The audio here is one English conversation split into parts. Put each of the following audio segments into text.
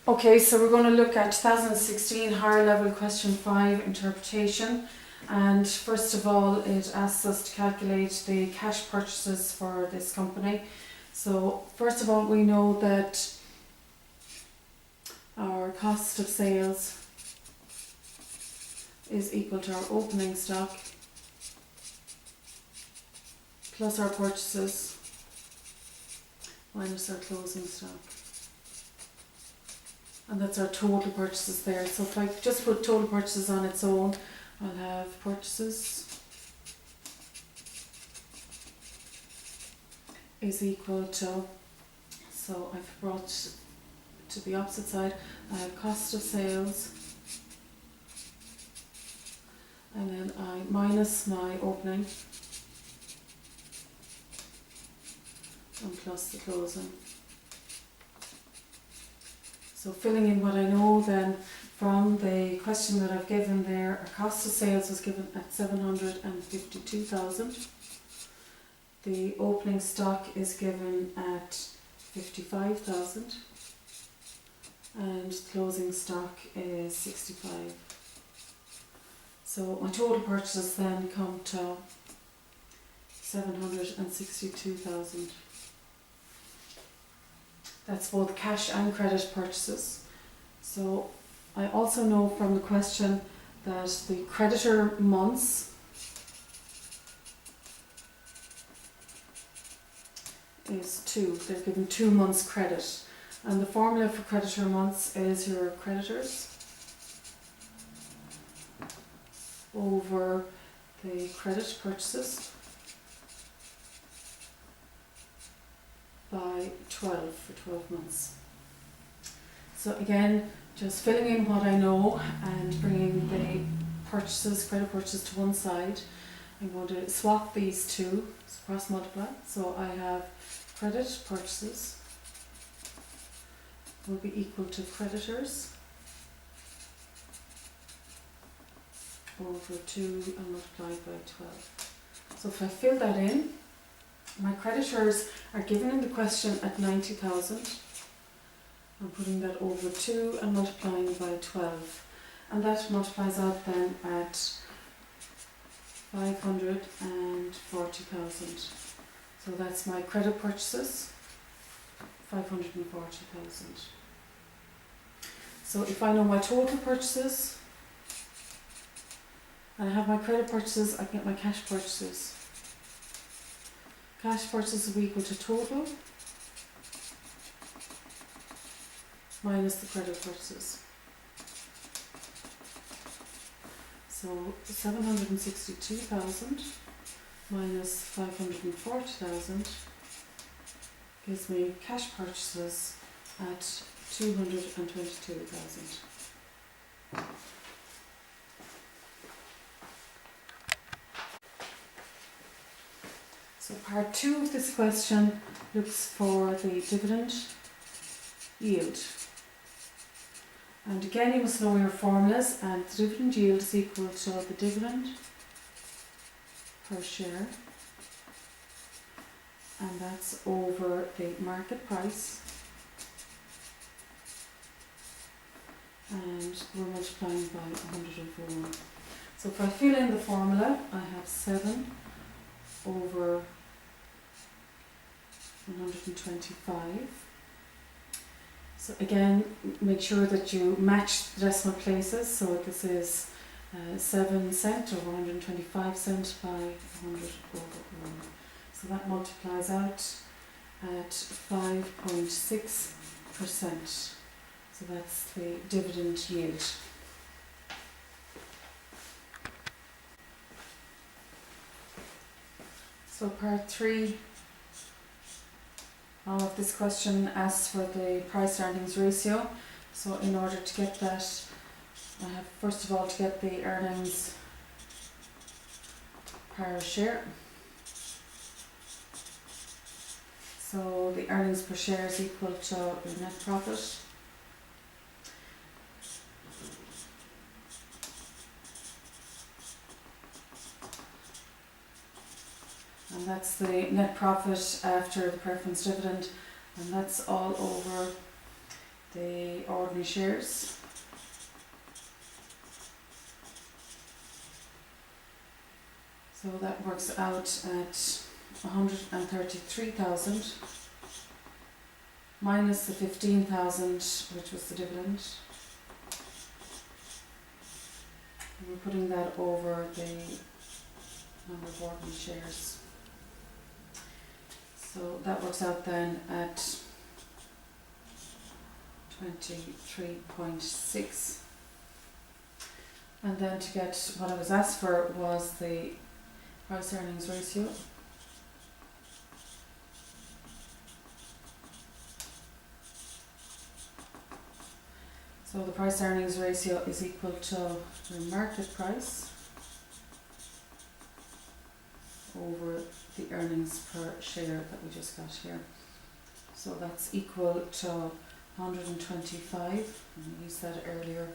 Okay, so we're going to look at 2016 higher level question 5 interpretation, and first of all it asks us to calculate the cash purchases for this company. So first of all we know that our cost of sales is equal to our opening stock plus our purchases minus our closing stock. And that's our total purchases there. So if I just put total purchases on its own, I'll have purchases is equal to, so I've brought to the opposite side, I have cost of sales, and then I minus my opening and plus the closing. So filling in what I know then from the question that I've given there, our cost of sales was given at 752,000. The opening stock is given at 55,000 and closing stock is 65. So my total purchases then come to 762,000. That's both cash and credit purchases. So I also know from the question that the creditor months is 2. They're given 2 months credit. And the formula for creditor months is your creditors over the credit purchases by 12 for 12 months. So again, just filling in what I know and bringing the purchases, credit purchases to one side. I'm going to swap these two, cross multiply. So I have credit purchases will be equal to creditors over 2 and multiplied by 12. So if I fill that in, my creditors are given in the question at 90,000. I'm putting that over 2 and multiplying by 12. And that multiplies out then at 540,000. So that's my credit purchases, 540,000. So if I know my total purchases, and I have my credit purchases, I get my cash purchases. Cash purchases will be equal to total minus the credit purchases. So 762,000 minus 540,000 gives me cash purchases at 222,000. So part 2 of this question looks for the dividend yield. And again you must know your formulas, and the dividend yield is equal to the dividend per share, and that's over the market price, and we're multiplying by 101. So if I fill in the formula, I have 7 over 125. So again, make sure that you match the decimal places. So this is 7 cent over 125 cent by 100 over 1. So that multiplies out at 5.6%. So that's the dividend yield. So part 3 of this question asks for the price earnings ratio. So in order to get that, I have first of all to get the earnings per share. So the earnings per share is equal to the net profit and that's the net profit after the preference dividend, and that's all over the order ordinary shares. So that works out at 133,000 minus the 15,000, which was the dividend. And we're putting that over the number of ordinary shares. So that works out then at 23.6. And then to get what I was asked for was the price earnings ratio. So the price earnings ratio is equal to the market price over the earnings per share that we just got here. So that's equal to 125, and I used that earlier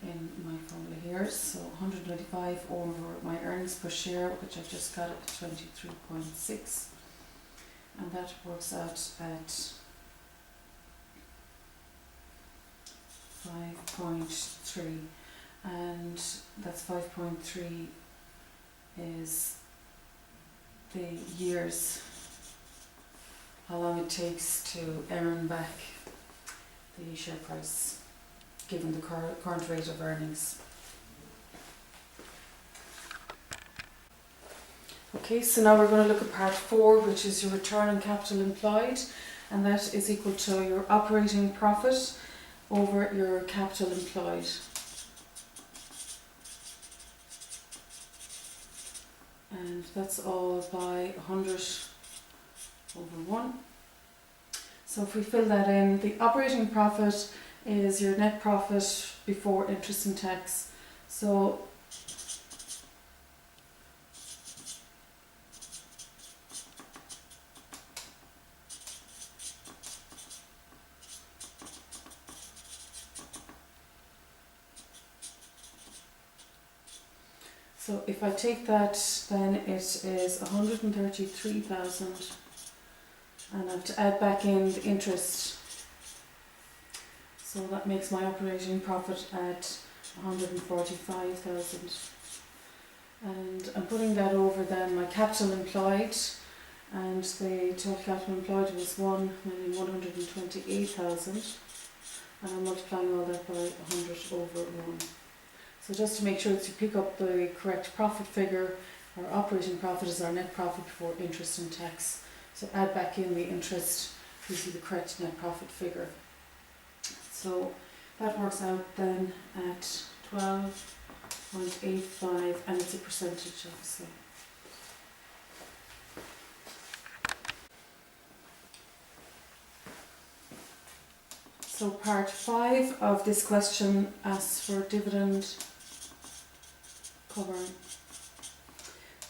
in my formula here. So 125 over my earnings per share, which I've just got at 23.6, and that works out at 5.3, and that's 5.3 is the years, how long it takes to earn back the share price given the current rate of earnings. Okay, so now we're going to look at part 4, which is your return on capital employed, and that is equal to your operating profit over your capital employed. And that's all by 100 over 1. So if we fill that in, the operating profit is your net profit before interest and tax. So if I take that, then it is 133,000, and I have to add back in the interest. So that makes my operating profit at 145,000. And I'm putting that over then my capital employed, and the total capital employed was 1,128,000, and I'm multiplying all that by 100 over 1. So just to make sure that you pick up the correct profit figure, our operating profit is our net profit before interest and tax. So add back in the interest, gives you the correct net profit figure. So that works out then at 12.85, and it's a percentage obviously. So part 5 of this question asks for dividend cover.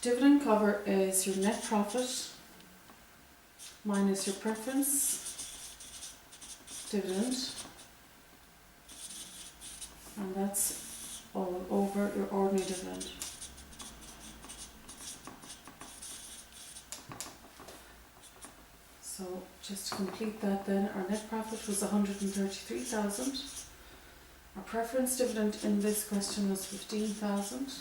Dividend cover is your net profit minus your preference dividend, and that's all over your ordinary dividend. So just to complete that then, our net profit was 133,000. Our preference dividend in this question was 15,000.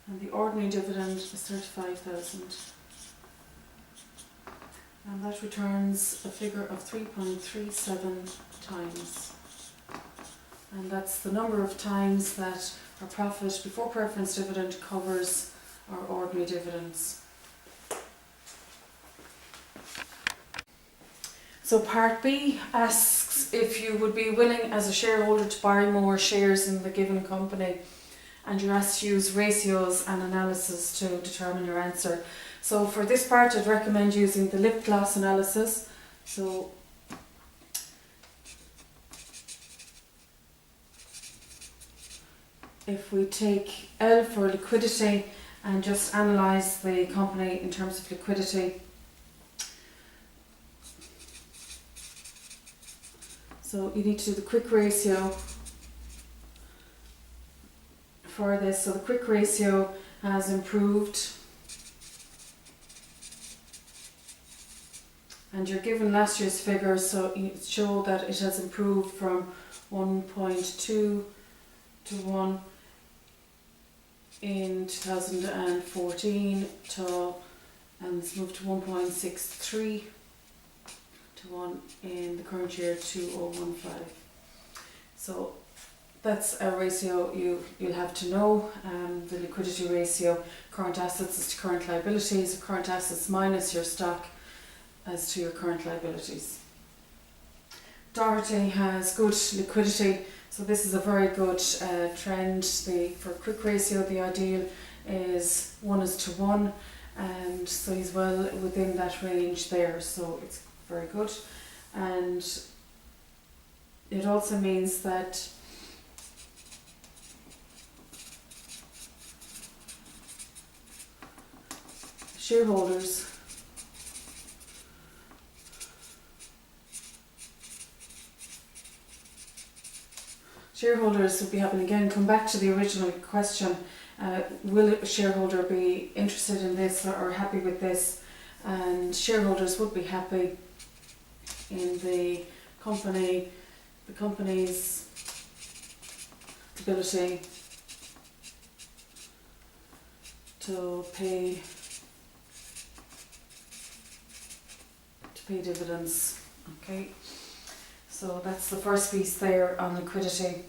And the ordinary dividend is 35,000. And that returns a figure of 3.37 times. And that's the number of times that our profit before preference dividend covers our ordinary dividends. So part B asks if you would be willing as a shareholder to buy more shares in the given company, and you're asked to use ratios and analysis to determine your answer. So for this part I'd recommend using the lip gloss analysis. So if we take L for liquidity and just analyse the company in terms of liquidity, so you need to do the quick ratio for this. So the quick ratio has improved And you're given last year's figures, so you show that it has improved from 1.2 to 1 in 2014 and it's moved to 1.63 to 1 in the current year, 2015. So that's a ratio you'll have to know. The liquidity ratio, current assets is to current liabilities, current assets minus your stock as to your current liabilities. Doherty has good liquidity, so this is a very good trend. For quick ratio, the ideal is 1:1, and so he's well within that range there, so it's very good. And it also means that shareholders would be happy. Again, come back to the original question, will a shareholder be interested in this or happy with this? And shareholders would be happy in the company's ability to pay dividends. Okay, so that's the first piece there on liquidity.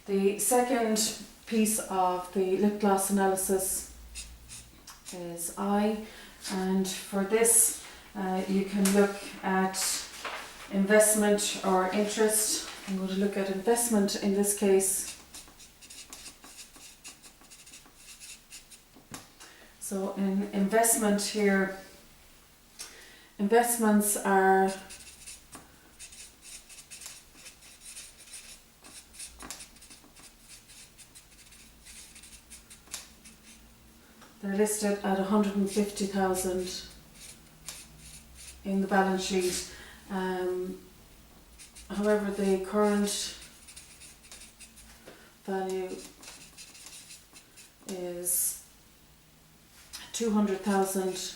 The second piece of the lip gloss analysis is I, and for this you can look at investment or interest. I'm going to look at investment in this case. So in investment here, investments are they're listed at 150,000 in the balance sheet. However, the current value is 200,000.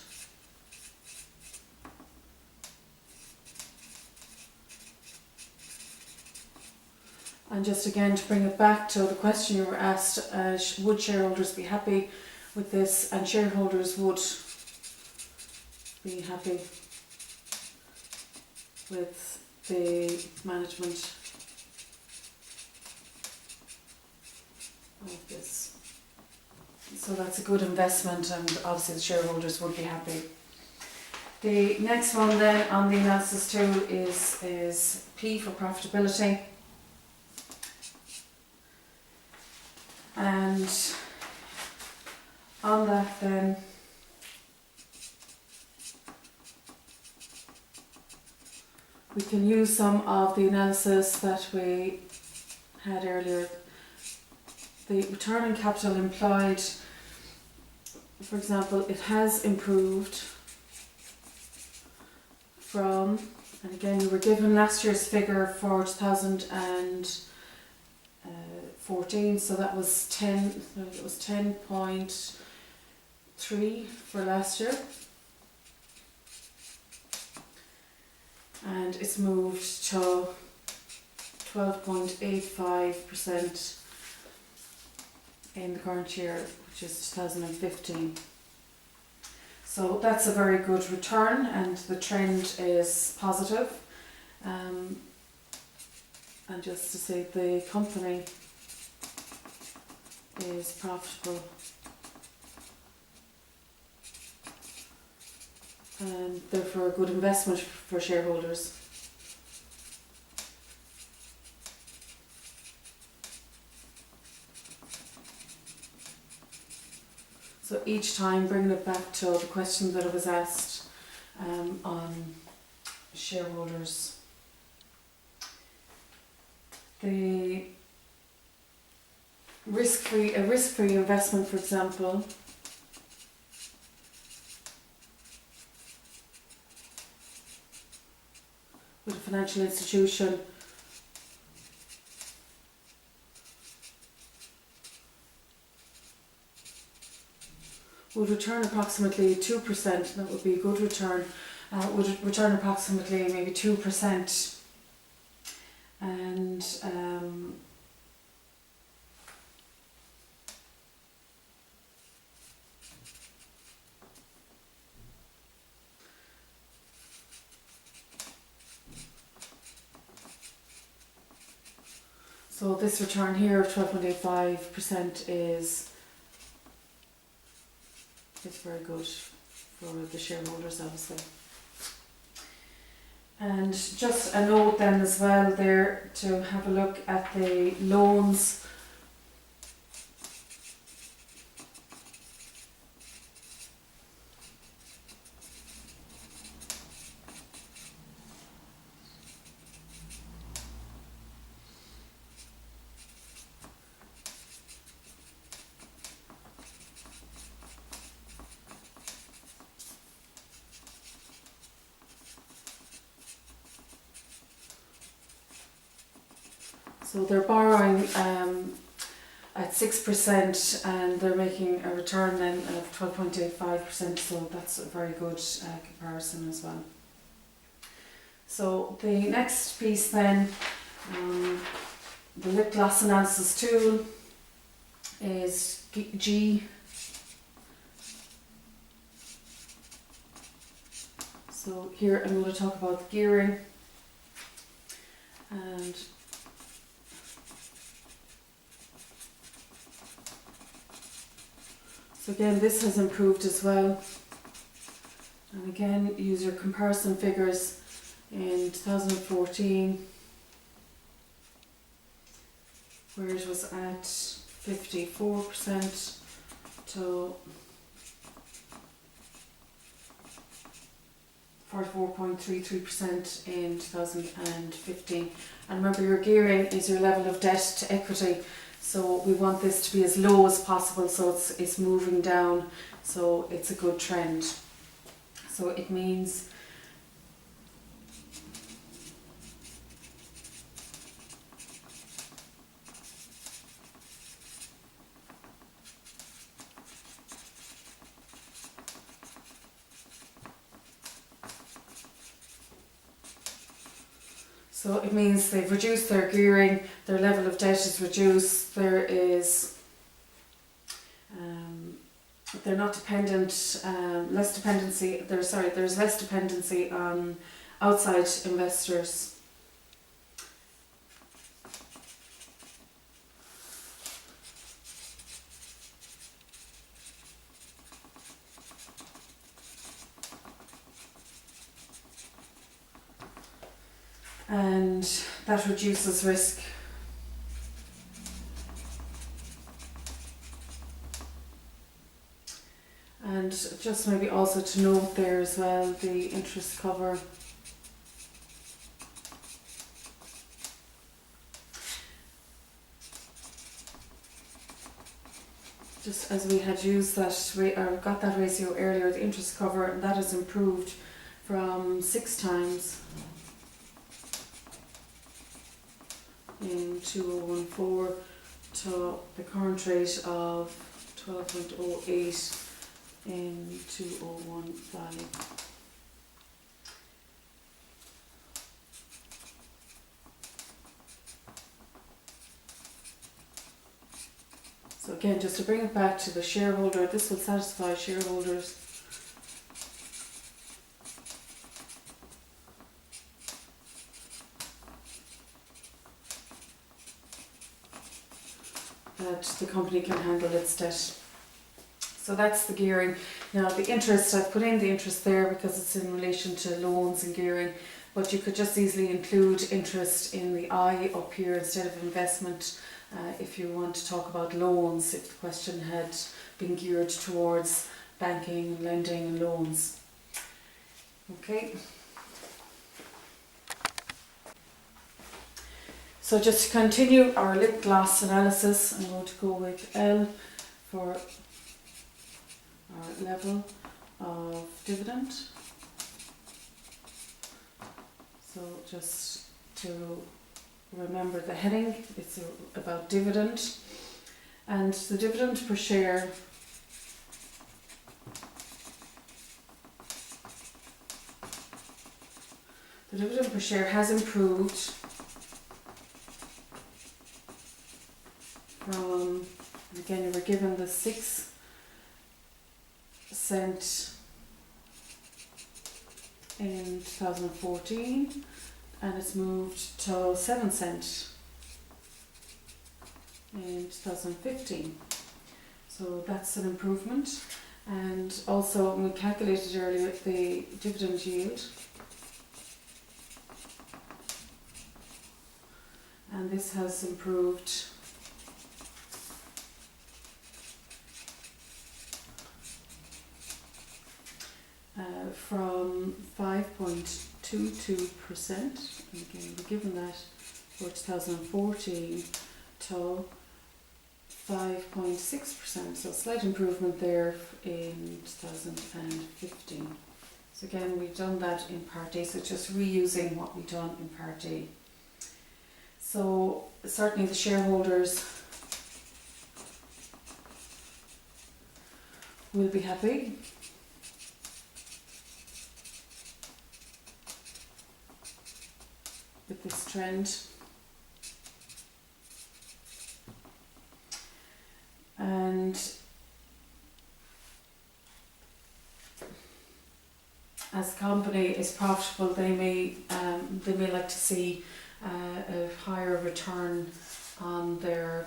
And just again to bring it back to the question you were asked, would shareholders be happy with this? And shareholders would be happy with the management of this. So that's a good investment, and obviously the shareholders would be happy. The next one then on the analysis tool is P for profitability. And on that then, we can use some of the analysis that we had earlier. The return on capital employed, for example, it has improved from, and again you were given last year's figure for 2014, so that was 10.3 for last year, and it's moved to 12.85% in the current year, which is 2015. So that's a very good return, and the trend is positive. And just to say, the company is profitable and therefore a good investment for shareholders. So each time bringing it back to the question that I was asked on shareholders. The a risk-free investment, for example, with a financial institution would return approximately 2%. That would be a good return. would return approximately maybe 2%. And so this return here of 12.85% is very good for the shareholders, obviously. And just a note then as well there to have a look at the loans. So they're borrowing at 6% and they're making a return then of 12.85%, so that's a very good comparison as well. So the next piece then, the lip gloss analysis tool is G. So here I'm going to talk about gearing, and so again this has improved as well, and again use your comparison figures in 2014 where it was at 54% to 44.33% in 2015. And remember, your gearing is your level of debt to equity, so we want this to be as low as possible, so it's moving down, so it's a good trend. So it means they've reduced their gearing, their level of debt is reduced, there's less dependency on outside investors. And that reduces risk. And just maybe also to note there as well, the interest cover. Just as we had used that, or got that ratio earlier, the interest cover, and that has improved from 6 times in 2014 to the current rate of 12.08 in 2015. So again, just to bring it back to the shareholder, this will satisfy shareholders. That the company can handle its debt. So that's the gearing. Now the interest, I've put in the interest there because it's in relation to loans and gearing, but you could just easily include interest in the I up here instead of investment if you want to talk about loans, if the question had been geared towards banking, lending and loans. Okay. So just to continue our lip gloss analysis, I'm going to go with L for our level of dividend. So just to remember the heading, it's about dividend, and the dividend per share the dividend per share has improved from, again, you were given the 6 cent in 2014, and it's moved to 7 cent in 2015. So that's an improvement. And also, we calculated earlier the dividend yield, and this has improved from 5.22%, and again we're given that for 2014, to 5.6%, so a slight improvement there in 2015. So again, we've done that in Part A, so just reusing what we've done in Part A. So certainly the shareholders will be happy. With this trend. And as a company is profitable, they may like to see a higher return on their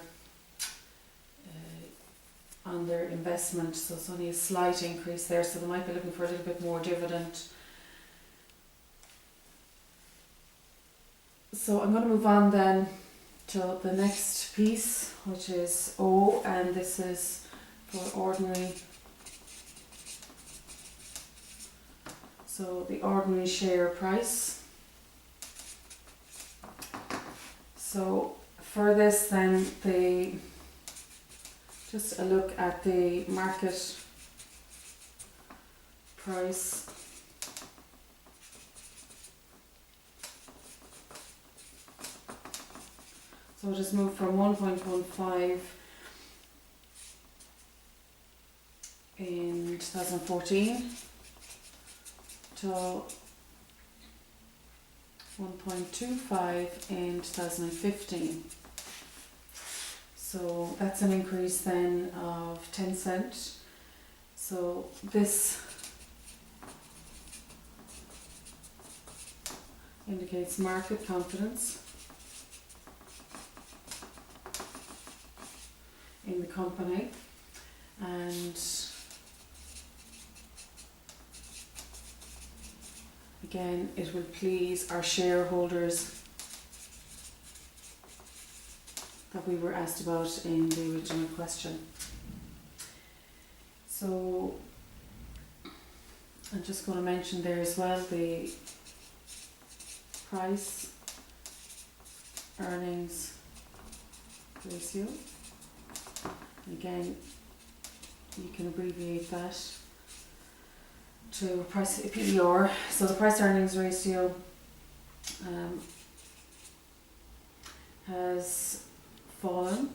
investment. So it's only a slight increase there. So they might be looking for a little bit more dividend. So I'm going to move on then to the next piece, which is O, and this is for ordinary. So the ordinary share price. So for this then, just a look at the market price. So it has moved from 1.15 in 2014 to 1.25 in 2015. So that's an increase then of 10 cents. So this indicates market confidence in the company, and again it will please our shareholders that we were asked about in the original question. So I'm just going to mention there as well the price earnings ratio. Again, you can abbreviate that to price PER. So the price earnings ratio has fallen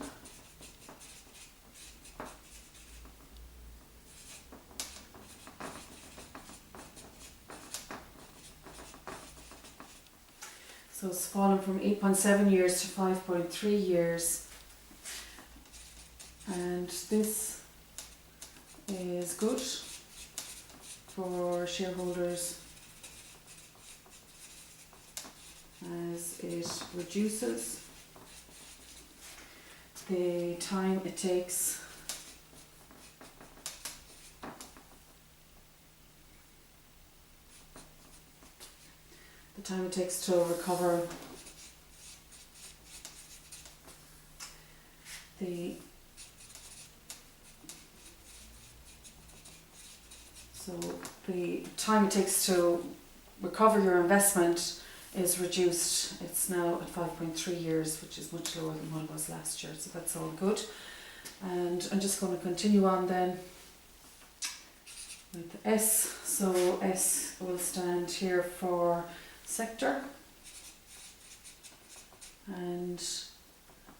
so it's fallen from 8.7 years to 5.3 years. And this is good for shareholders as it reduces the time it takes to recover the time it takes to recover your investment is reduced. It's now at 5.3 years, which is much lower than what it was last year, so that's all good. And I'm just going to continue on then with S. So S will stand here for sector, and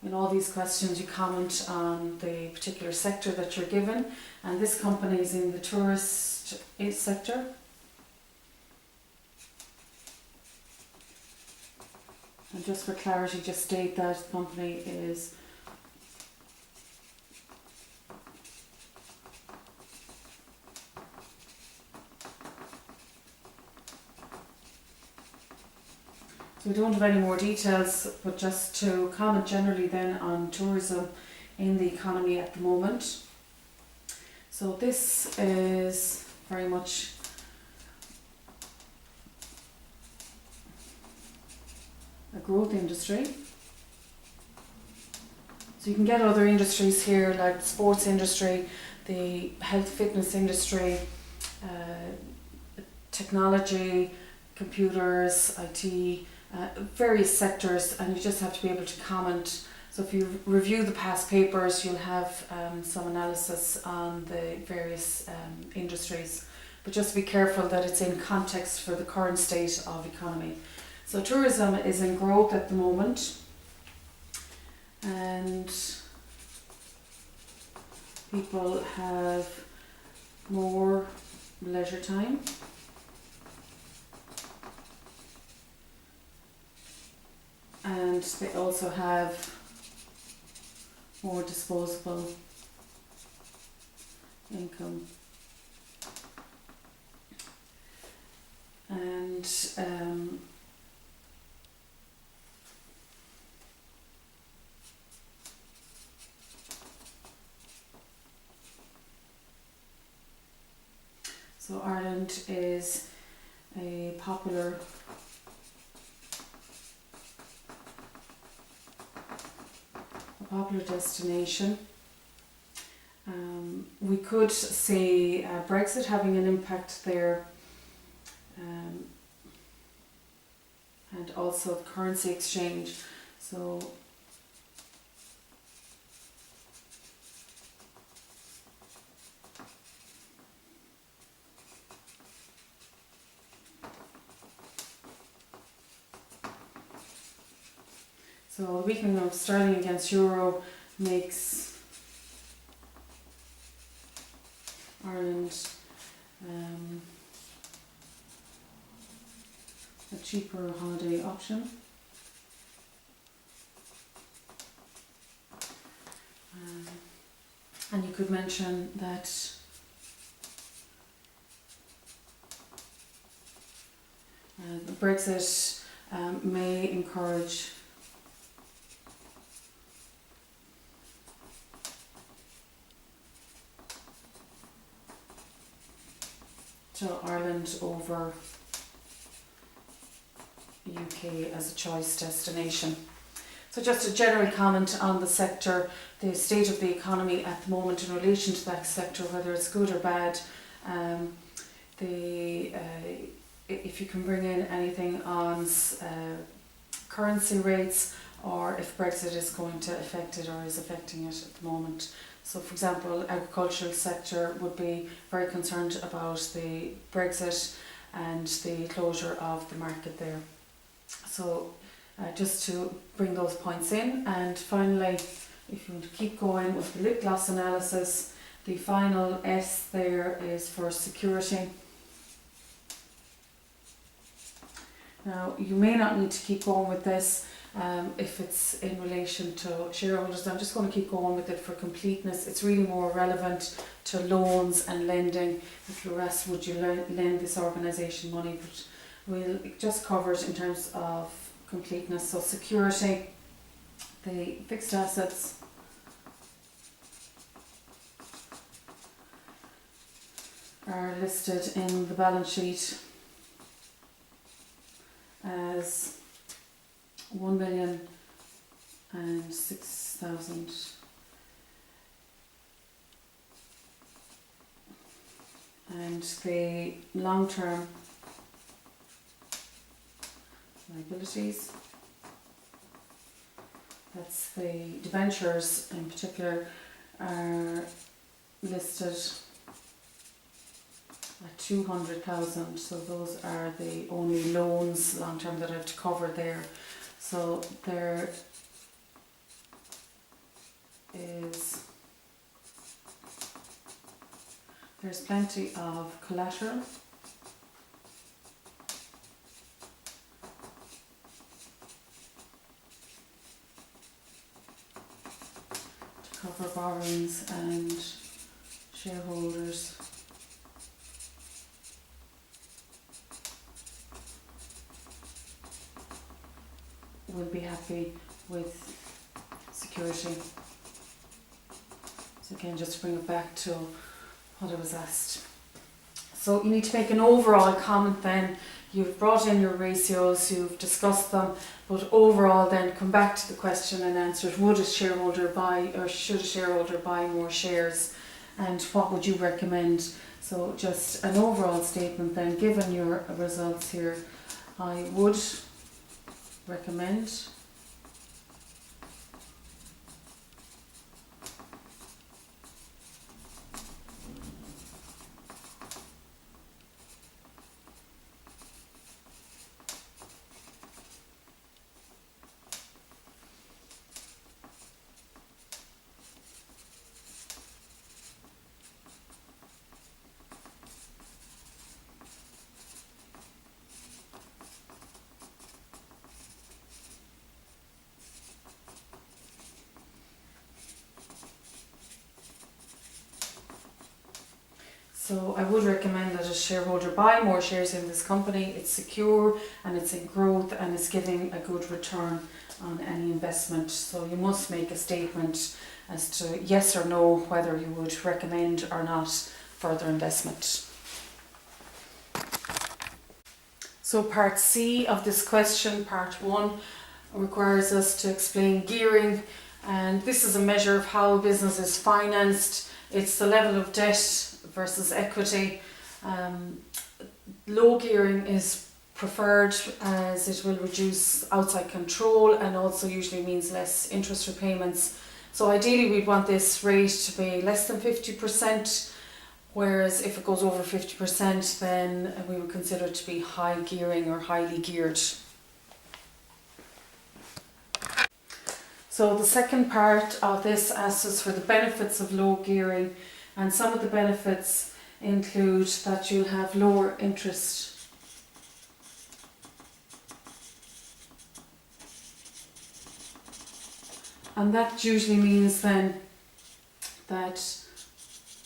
in all these questions you comment on the particular sector that you're given, and this company is in the tourist sector. And just for clarity, just state that the company is so we don't have any more details, but just to comment generally then on tourism in the economy at the moment. So this is very much a growth industry. So you can get other industries here like the sports industry, the health fitness industry, technology, computers, IT, various sectors, and you just have to be able to comment. So if you review the past papers, you'll have some analysis on the various industries, but just be careful that it's in context for the current state of economy. So tourism is in growth at the moment, and people have more leisure time. And they also have more disposable income. And so Ireland is a popular destination. We could see Brexit having an impact there, and also the currency exchange. So the weakening of sterling against euro makes Ireland a cheaper holiday option. And you could mention that Brexit may encourage Ireland over UK as a choice destination. So just a general comment on the sector, the state of the economy at the moment in relation to that sector, whether it's good or bad. If you can bring in anything on currency rates, or if Brexit is going to affect it or is affecting it at the moment. So for example, agricultural sector would be very concerned about the Brexit and the closure of the market there. So just to bring those points in. And finally, if you want to keep going with the lip gloss analysis, the final S there is for security. Now you may not need to keep going with this if it's in relation to shareholders. I'm just going to keep going with it for completeness. It's really more relevant to loans and lending. If you're asked, would you lend this organisation money? But we'll just cover it in terms of completeness. So security, the fixed assets, are listed in the balance sheet as 1,006,000, and the long-term liabilities, that's the debentures in particular, are listed at 200,000. So those are the only loans long term that I have to cover there. So there's plenty of collateral. cover borrowings and shareholders will be happy with security. So again, just to bring it back to what I was asked. So you need to make an overall comment then. You've brought in your ratios, you've discussed them, but overall then come back to the question and answer it. Would a shareholder buy, or should a shareholder buy more shares? And what would you recommend? So just an overall statement then, given your results here, I would recommend. So I would recommend that a shareholder buy more shares in this company. It's secure and it's in growth and it's giving a good return on any investment. So you must make a statement as to yes or no whether you would recommend or not further investment. So part C of this question, part 1, requires us to explain gearing, and this is a measure of how a business is financed. It's the level of debt versus equity. Low gearing is preferred as it will reduce outside control and also usually means less interest repayments. So ideally we'd want this rate to be less than 50%, whereas if it goes over 50% then we would consider it to be high gearing or highly geared. So the second part of this asks us for the benefits of low gearing, and some of the benefits include that you'll have lower interest and that usually means then that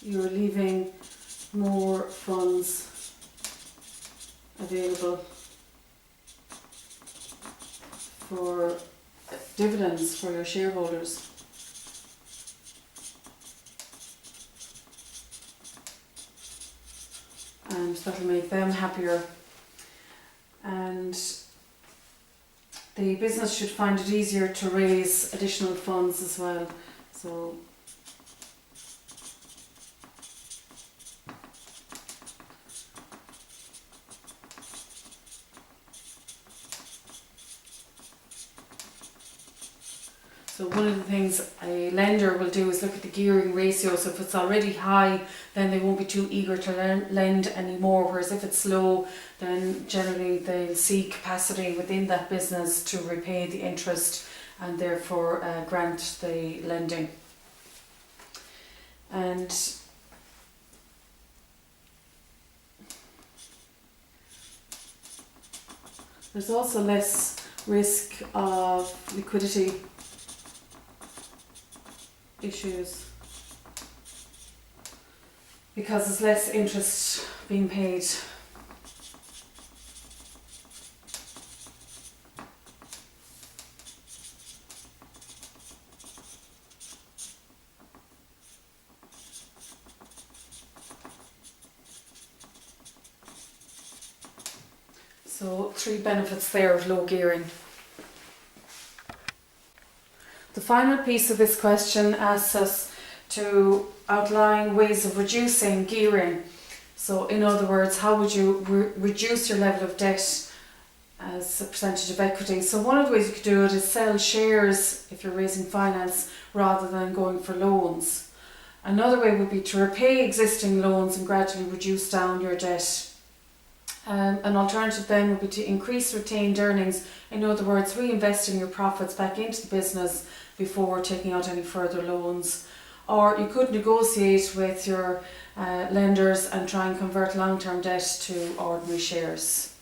you're leaving more funds available for dividends for your shareholders. And that'll make them happier. And the business should find it easier to raise additional funds as well. So one of the things a lender will do is look at the gearing ratio. So if it's already high, then they won't be too eager to lend anymore. Whereas if it's low, then generally they'll see capacity within that business to repay the interest and therefore grant the lending. And there's also less risk of liquidity issues because there's less interest being paid. So 3 benefits there of low gearing. The final piece of this question asks us to outline ways of reducing gearing. So in other words, how would you reduce your level of debt as a percentage of equity? So one of the ways you could do it is sell shares if you're raising finance rather than going for loans. Another way would be to repay existing loans and gradually reduce down your debt. An alternative then would be to increase retained earnings. In other words, reinvesting your profits back into the business before taking out any further loans. Or you could negotiate with your lenders and try and convert long-term debt to ordinary shares.